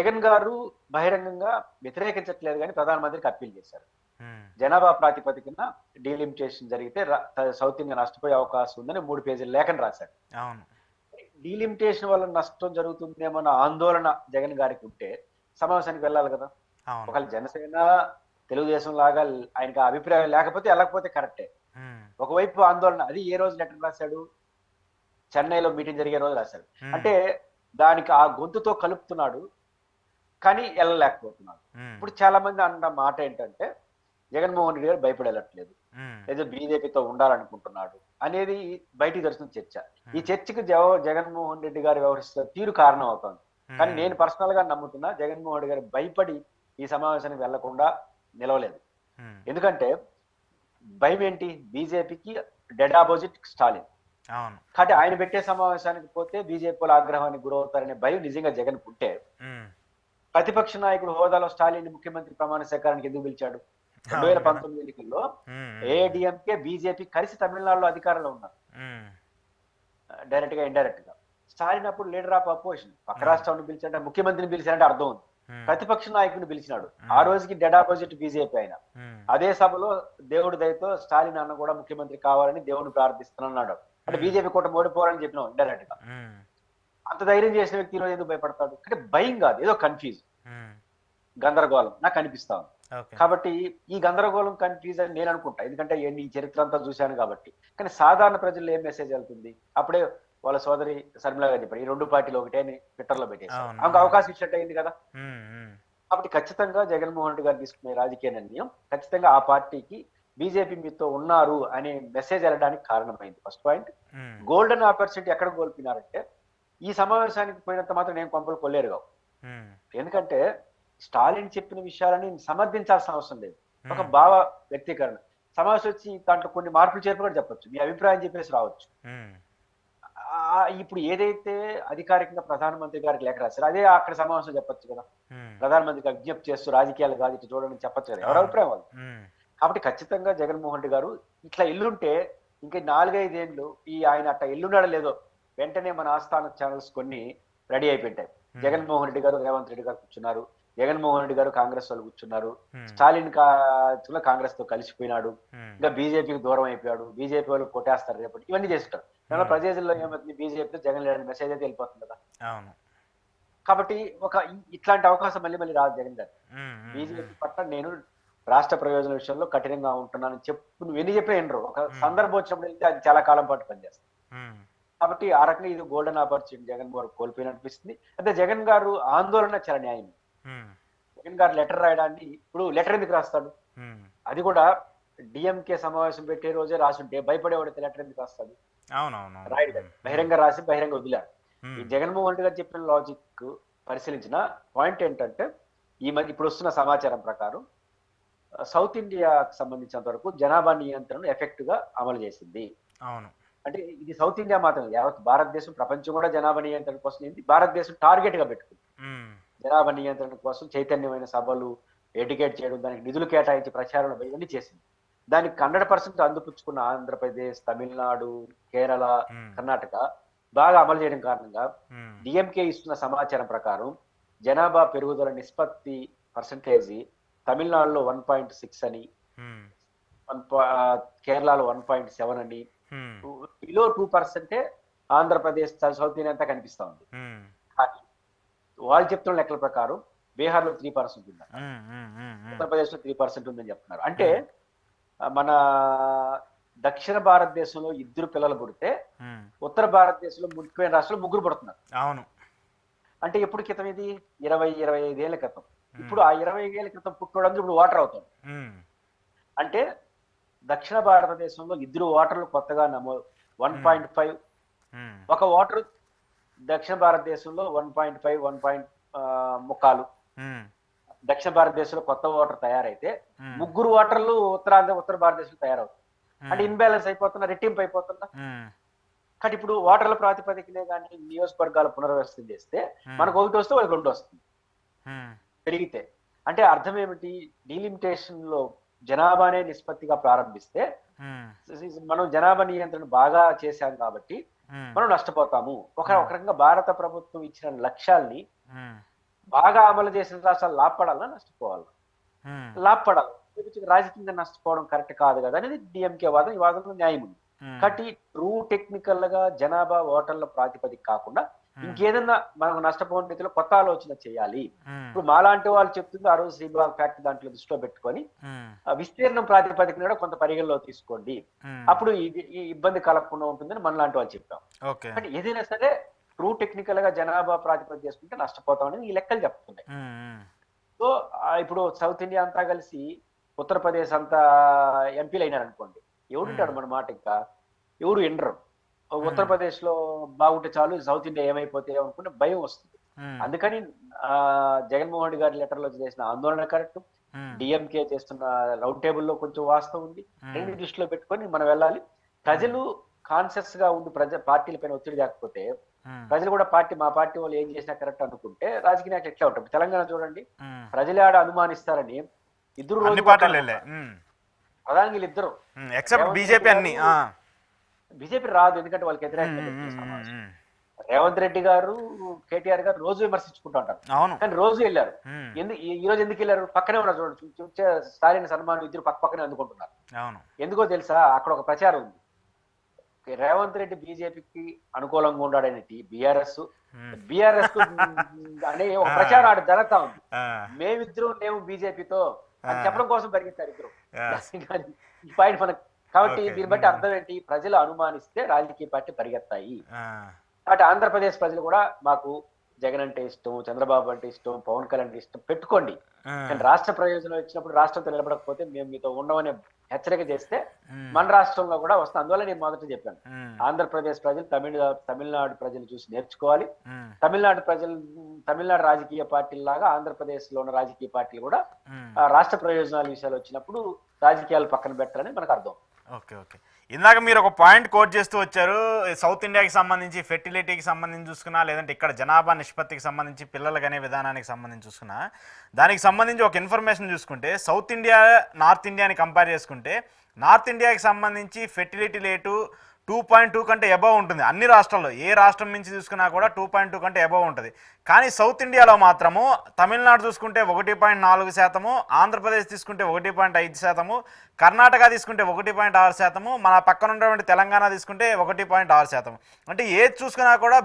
జగన్ గారు బహిరంగంగా వ్యతిరేకించట్లేదు గానీ ప్రధానమంత్రికి అప్పీల్ చేశారు. హ్మ్. జనాభా ప్రాతిపదికన డీలిమిటేషన్ జరిగితే సౌత్ ఇండియా నష్టపోయే అవకాశం ఉందని 3 పేజీల లేఖను రాశారు. అవును. డీలిమిటేషన్ వల్ల నష్టం జరుగుతుందేమన్న ఆందోళన జగన్ గారికి ఉంటే సమావేశానికి వెళ్ళాలి కదా! అవును. ఒకవేళ జనసేన, తెలుగుదేశం లాగా ఆయనకి ఆ అభిప్రాయం లేకపోతే ఎళ్ళకపోతే కరెక్టే. హ్మ్. ఒకవైపు ఆందోళన అది ఏ రోజు లెటర్ రాశాడు? చెన్నైలో మీటింగ్ జరిగే రోజు రాశాడు. హ్మ్. అంటే దానికి ఆ గొంతుతో కలుపుతున్నాడు. కానీ ఎళ్ళలేకపోతున్నాడు. హ్మ్. ఇప్పుడు చాలా మంది అన్న మాట ఏంటంటే, జగన్మోహన్ రెడ్డి గారు భయపడి ఎళ్ళట్లేదు. హ్మ్. ఏదో బీజేపీతో ఉండాలనుకుంటున్నాడు అనేది బయటికి తెలుస్తున్న చర్చ. ఈ హ్మ్. చర్చకి జగన్మోహన్ రెడ్డి గారు వ్యవహరిస్తున్న తీరు కారణం అవుతోంది. కానీ హ్మ్. నేను పర్సనల్ గా నమ్ముతున్నా జగన్మోహన్ రెడ్డి గారు భయపడి ఈ సమావేశానికి వెళ్లకుండా నిలవలేదు. హ్మ్. ఎందుకంటే భయం ఏంటి? బీజేపీకి డెడ్ అపోజిట్ స్టాలిన్. అవును. కాబట్టి ఆయన పెట్టే సమావేశానికి పోతే బీజేపీ వాళ్ళు ఆగ్రహానికి గురవుతారనే భయం నిజంగా జగన్‌కు ఉంటే హ్మ్. ప్రతిపక్ష నాయకుడు హోదాలో స్టాలిన్ ముఖ్యమంత్రి ప్రమాణ స్వీకారానికి ఎందుకు పిలిచాడు? అవును గదా! 2019 ఎన్నికల్లో హ్మ్. హ్మ్. ఏఐడీఎంకే, బీజేపీ కలిసి తమిళనాడులో అధికారంలో ఉన్నారు. హ్మ్. డైరెక్ట్ గా, ఇండైరెక్ట్ గా. స్టాలిన్ అప్పుడు లీడర్ ఆఫ్ అపోజిషన్. పక్క అవును. రాష్ట్రాన్ని పిలిచాడంటే ముఖ్యమంత్రిని పిలిచాడంటే అర్థం ఉంది. హ్మ్. ప్రతిపక్ష నాయకుడిని పిలిచినాడు. ఆ హ్మ్. రోజుకి డెడ్ ఆపోజిట్ బీజేపీ ఆయన. హ్మ్. అదే సభలో దేవుడి దయతో స్టాలిన్ అన్న కూడా ముఖ్యమంత్రి కావాలని దేవుడిని ప్రార్థిస్తున్నాడు. అంటే హ్మ్. బీజేపీ కూటమి ఓడిపోవాలని చెప్పినాం ఇండైరెక్ట్ గా. హ్మ్. అంత ధైర్యం చేసిన వ్యక్తి ఈరోజు ఎందుకు భయపడతాడు? అంటే భయం కాదు. ఏదో కన్‌ఫ్యూజ్. హ్మ్. గందరగోళం నాకు అనిపిస్తా ఉంది. ఓకే. కాబట్టి ఈ గందరగోళం, కన్‌ఫ్యూజ్ అని నేను అనుకుంటా. ఎందుకంటే ఈ చరిత్ర అంతా చూశాను కాబట్టి. కానీ సాధారణ ప్రజల్లో ఏం మెసేజ్ వెళ్తుంది? అప్పుడే వాళ్ళ సోదరి శర్మిల గారు చెప్పారు. ఈ 2 పార్టీలు ఒకటే అని ట్విట్టర్‌లో పెట్టేశారు. అవును. ఆమెకు అవును. అవకాశం ఇచ్చినట్టు అయింది కదా! హ్మ్. హ్మ్. కాబట్టి ఖచ్చితంగా జగన్మోహన్ రెడ్డి గారు తీసుకునే రాజకీయ నిర్ణయం ఖచ్చితంగా ఆ పార్టీకి బీజేపీ మీతో ఉన్నారు అనే మెసేజ్ వెళ్ళడానికి కారణమైంది. First point. హ్మ్. గోల్డెన్ ఆపర్చునిటీ ఎక్కడ కోల్పోయినారంటే, ఈ సమావేశానికి పోయినంత మాత్రం నేను కొంపలు కొల్లేరుగావు. హ్మ్. ఎందుకంటే స్టాలిన్ చెప్పిన విషయాలని సమర్థించాల్సిన అవసరం లేదు. ఒక హ్మ్. భావ వ్యక్తీకరణ. సమావేశం వచ్చి దాంట్లో కొన్ని మార్పులు చేర్పులు కూడా చెప్పొచ్చు. మీ అభిప్రాయం చెప్పేసి రావచ్చు. హ్మ్. ఇప్పుడు ఏదైతే అధికారికంగా ప్రధానమంత్రి గారికి లేఖ రాసారో అదే అక్కడ సమావేశంలో చెప్పొచ్చు కదా! హ్మ్. ప్రధానమంత్రికి విజ్ఞప్తి చేస్తూ రాజకీయాలు కాదు ఇటు చూడండి అని చెప్పొచ్చు కదా! ఎవరి అవును. అభిప్రాయం వాళ్ళది. హ్మ్. కాబట్టి ఖచ్చితంగా జగన్మోహన్ రెడ్డి గారు ఇట్లా ఎల్లుంటే ఇంక 4, 5 ఏండ్లు ఆయన అట్లా ఎల్లున్నాడో లేదో వెంటనే మన ఆస్థాన ఛానెల్స్ కొన్ని రెడీ అయిపోయింటాయి. హ్మ్. జగన్మోహన్ రెడ్డి గారు, రేవంత్ రెడ్డి గారు కూర్చున్నారు. జగన్మోహన్ రెడ్డి గారు కాంగ్రెస్ వాళ్ళు కూర్చున్నారు. హ్మ్. స్టాలిన్ కాంగ్రెస్ తో కలిసిపోయినాడు. హ్మ్. ఇంకా బీజేపీకి దూరం అయిపోయాడు. బీజేపీ వాళ్ళు కొట్టేస్తారు రేపటి ఇవన్నీ చేస్తుంటారు. దానివల్ల హ్మ్. ప్రజల్లో ఏమవుతుంది బీజేపీతో జగన్ లేడని మెసేజ్ అయితే వెళ్ళిపోతుంది కదా! అవును. కాబట్టి ఇట్లాంటి అవకాశం మళ్ళీ మళ్ళీ రాదు జగన్ గారికి. హ్మ్. హ్మ్. హ్మ్. బీజేపీ పట్ల నేను రాష్ట్ర ప్రయోజనాల విషయంలో కఠినంగా ఉంటున్నానని చెప్పు నువ్వు ఎన్ని చెప్పినా వినరు. ఒక హ్మ్. సందర్భం వచ్చినప్పుడు వెళ్తే అది చాలా కాలం పాటు పనిచేస్తుంది. హ్మ్. కాబట్టి ఆ రకంగా ఇది గోల్డెన్ ఆపర్చునిటీ జగన్ గారు కోల్పోయిననిపిస్తుంది. అయితే జగన్ గారు ఆందోళన చాలా న్యాయం. హ్మ్. జగన్ గారు లెటర్ రాయడాన్ని ఇప్పుడు లెటర్ ఎందుకు రాస్తాడు? హ్మ్. అది కూడా డీఎంకే సమావేశం పెట్టే రోజే రాసుంటే భయపడేవాడితే లెటర్ ఎందుకు రాస్తాడు? అవునవునవును. రాయడు కదా! హ్మ్. హ్మ్. బహిరంగ రాసి బహిరంగ వదిలాడు. ఈ హ్మ్. జగన్మోహన్ రెడ్డి గారు చెప్పిన లాజిక్ పరిశీలించిన పాయింట్ ఏంటంటే, ఈ మధ్య ఇప్పుడొస్తున్న సమాచారం ప్రకారం సౌత్ ఇండియాకి సంబంధించినంత వరకు జనాభా నియంత్రణను ఎఫెక్ట్‌గా అమలు చేసింది. అవును. అంటే ఇది సౌత్ ఇండియా మాత్రమే యావత్ భారతదేశం, ప్రపంచం కూడా జనాభా నియంత్రణ కోసం ఏంది భారతదేశం టార్గెట్‌గా పెట్టుకుంది. హ్మ్. జనాభా నియంత్రణ కోసం చైతన్యమైన సభలు, ఎడ్యుకేట్ చేయడం, దానికి నిధులు కేటాయించి ప్రచారంలో ఇవన్నీ చేసింది. దానికి 100% అందిపుచ్చుకున్న ఆంధ్రప్రదేశ్, తమిళనాడు, కేరళ, హ్మ్. కర్ణాటక బాగా అమలు చేయడం కారణంగా హ్మ్. డీఎంకే ఇస్తున్న సమాచారం ప్రకారం జనాభా పెరుగుదల నిష్పత్తి పర్సెంటేజి తమిళనాడులో 1.6 అని, హ్మ్. కేరళలో 1.7 అని, హ్మ్. బిలో 2% ఆంధ్రప్రదేశ్, సౌత్ ఇండియా అంతా కనిపిస్తా ఉంది. హ్మ్. కానీ వాళ్ళు చెప్తున్న లెక్కల ప్రకారం బీహార్‌లో 3% ఉందంట. హ్మ్. హ్మ్. హ్మ్. హ్మ్. ఉత్తరప్రదేశ్‌లో 3% ఉందని చెప్తున్నారు. అంటే హ్మ్. మన దక్షిణ భారతదేశంలో ఇద్దరు పిల్లలు పుడితే, హ్మ్. ఉత్తర భారతదేశంలో ముడిపోయిన రాష్ట్రాల్లో ముగ్గురు పుడుతున్నారు. అవును. అంటే ఎప్పుడు క్రితం ఇది? 20, 25 ఏళ్ల క్రితం. ఇప్పుడు హ్మ్. ఆ 25 ఏళ్ల క్రితం పుట్టినోడందరూ ఇప్పుడు ఓటర్ అవుతాడు. హ్మ్. అంటే దక్షిణ భారతదేశంలో ఇద్దరు ఓటర్లు కొత్తగా హ్మ్. 1.5 హ్మ్. ఒక ఓటరు దక్షిణ భారతదేశంలో 1.5, 1 హ్మ్. దక్షిణ భారతదేశంలో కొత్త ఓటర్ తయారైతే, హ్మ్. ముగ్గురు ఓటర్లు ఉత్తర భారతదేశంలో తయారవుతారు. అంటే హ్మ్. ఇన్‌బాలన్స్ అయిపోతున్నా, రెట్టింపు అయిపోతుందా? హ్మ్. కానీ ఇప్పుడు ఓటర్ల ప్రాతిపదికనే గాని నియోజకవర్గాల పునర్వ్యవస్థ చేస్తే, హ్మ్. మనకు ఒకటి వస్తే వాళ్ళకి 2 వస్తుంది. హ్మ్. పెరిగితే. అంటే అర్థం ఏమిటి? డీలిమిటేషన్‌లో జనాభానే నిష్పత్తిగా ప్రారంభిస్తే, హ్మ్. మనం జనాభా నియంత్రణ బాగా చేశాం కాబట్టి, హ్మ్. మనం నష్టపోతాము. ఒక హ్మ్. ఒక రకంగా భారత ప్రభుత్వం ఇచ్చిన లక్ష్యాల్ని హ్మ్. బాగా అమలు చేసిన రాష్ట్రాలు లాభపడాలా నష్టపోవాలా? ఉమ్, లాభపడాలి. రాజకీయంగా నష్టపోవడం కరెక్ట్ కాదు కదా అనేది డిఎంకే వాదన. ఈ వాదనలో న్యాయం ఉంది. ఉమ్, కాబట్టి ట్రూ టెక్నికల్ గా జనాభా ఓటర్ల ప్రాతిపదిక కాకుండా ఇంకేదన్నా మనకు నష్టపోయిన రీతిలో కొత్త ఆలోచన చేయాలి. ఉమ్, ఇప్పుడు మాలాంటి వాళ్ళు చెప్తుంది ఆ రోజు శ్రీబాగ్ ఫ్యాక్టరీ దాంట్లో దృష్టిలో పెట్టుకొని ఉమ్, విస్తీర్ణం ప్రాతిపదికన కూడా కొంత పరిగణలో తీసుకోండి, ఉమ్, అప్పుడు ఈ ఇబ్బంది కలగకుండా ఉంటుందని మనలాంటి వాళ్ళు చెప్పాం. ఓకే. అంటే ఏదైనా సరే ట్రూ టెక్నికల్ గా జనాభా ప్రాతిపదిక చేసుకుంటే నష్టపోతామని ఈ లెక్కలు చెప్తున్నాయి. ఉమ్, ఉమ్, సో ఇప్పుడు సౌత్ ఇండియా అంతా కలిసి ఉత్తరప్రదేశ్ అంతా ఎంపీలు అయినారు అనుకోండి, ఎవడుంటాడు మన మాట? ఇంకా ఎవరు వినరు. ఉత్తరప్రదేశ్ లో బాగుంటే చాలు, సౌత్ ఇండియా ఏమైపోతే అనుకుంటే భయం వస్తుంది. ఉమ్, అందుకని జగన్మోహన్ రెడ్డి గారి లెటర్ లో చేసిన ఆందోళన కరెక్ట్, ఉమ్, డిఎంకే చేస్తున్న రౌండ్ టేబుల్ లో కొంచెం వాస్తవం ఉంది. రెండు దృష్టిలో పెట్టుకొని మనం వెళ్ళాలి. ప్రజలు కాన్షియస్ గా ఉండి పార్టీల పైన ఒత్తిడి లేకపోతే ఉమ్, ప్రజలు కూడా మా పార్టీ వాళ్ళు ఏం చేసినా కరెక్ట్ అనుకుంటే రాజకీయ నాయకులు ఎట్లా ఉంటారు? తెలంగాణ చూడండి, ఉమ్. ప్రజలే ఆడ అనుమానిస్తారని ఇద్దరు అన్ని రోజు పార్టీలు వెళ్ళాయి. ప్రధాని వీళ్ళిద్దరు ఎక్సెప్ట్ బీజేపీ అన్ని. బీజేపీ రాదు, ఎందుకంటే వాళ్ళకి వ్యతిరేకంగా పెట్టిన సమావేశం. రేవంత్ రెడ్డి గారు కేటీఆర్ గారు రోజు విమర్శించుకుంటూ ఉంటారు, అవును. కానీ రోజు వెళ్ళారు. ఉమ్, ఈ రోజు ఎందుకు వెళ్ళారు? పక్కనే ఉన్నారు చూడండి, స్టాలిన్ సన్మానం ఇద్దరు పక్క పక్కనే అందుకుంటున్నారు. అవును. ఎందుకో తెలుసా? అక్కడ ఒక ప్రచారం ఉంది, రేవంత్ రెడ్డి బీజేపీకి అనుకూలంగా ఉన్నాడనేది బీఆర్ఎస్ అనే ఒక ప్రచారం ఆడ జరుగుతా ఉంది. మేమిద్దరం లేము బీజేపీతో అని చెప్పడం కోసం పరిగెత్తారు ఇద్దరు. ఈ పాయింట్ మనకు. కాబట్టి దీన్ని బట్టి అర్థం ఏంటి? ప్రజలు అనుమానిస్తే రాజకీయ పార్టీ పరిగెత్తాయి. కాబట్టి ఆంధ్రప్రదేశ్ ప్రజలు కూడా మాకు జగన్ అంటే ఇష్టం, చంద్రబాబు అంటే ఇష్టం, పవన్ కళ్యాణ్ అంటే ఇష్టం పెట్టుకోండి, కానీ రాష్ట్ర ప్రయోజనం వచ్చినప్పుడు రాష్ట్రంతో నిలబడకపోతే మేము మీతో ఉండమనే హెచ్చరిక చేస్తే మన రాష్ట్రంలో కూడా వస్తుంది. అందువల్ల నేను మొదట చెప్పాను, ఆంధ్రప్రదేశ్ ప్రజలు తమిళనాడు ప్రజలు చూసి నేర్చుకోవాలి. తమిళనాడు రాజకీయ పార్టీలాగా ఆంధ్రప్రదేశ్ లో ఉన్న రాజకీయ పార్టీలు కూడా రాష్ట్ర ప్రయోజనాల విషయాలు వచ్చినప్పుడు రాజకీయాలు పక్కన పెట్టాలని మనకు అర్థం. Okay, okay. ఇందాక మీరు ఒక పాయింట్ కోట్ చేస్తూ వచ్చారు, సౌత్ ఇండియాకి సంబంధించి ఫెర్టిలిటీకి సంబంధించి చూసుకున్నా, లేదంటే ఇక్కడ జనాభా నిష్పత్తికి సంబంధించి పిల్లలు అనే విధానానికి సంబంధించి చూసుకున్నా, దానికి సంబంధించి ఒక ఇన్ఫర్మేషన్ చూసుకుంటే సౌత్ ఇండియా నార్త్ ఇండియాని కంపేర్ చేసుకుంటే నార్త్ ఇండియాకి సంబంధించి ఫెర్టిలిటీ రేటు 2.2 కంటే అబవ్ ఉంటుంది. అన్ని రాష్ట్రాల్లో ఏ రాష్ట్రం నుంచి చూసుకున్నా కూడా 2.2 కంటే అబవ్ ఉంటుంది. కానీ సౌత్ ఇండియాలో మాత్రము తమిళనాడు చూసుకుంటే 1.4%, ఆంధ్రప్రదేశ్ తీసుకుంటే 1.5%, కర్ణాటక తీసుకుంటే 1.6%, మన పక్కన ఉన్నటువంటి తెలంగాణ తీసుకుంటే 1.6%. అంటే ఏది చూసుకున్నా కూడా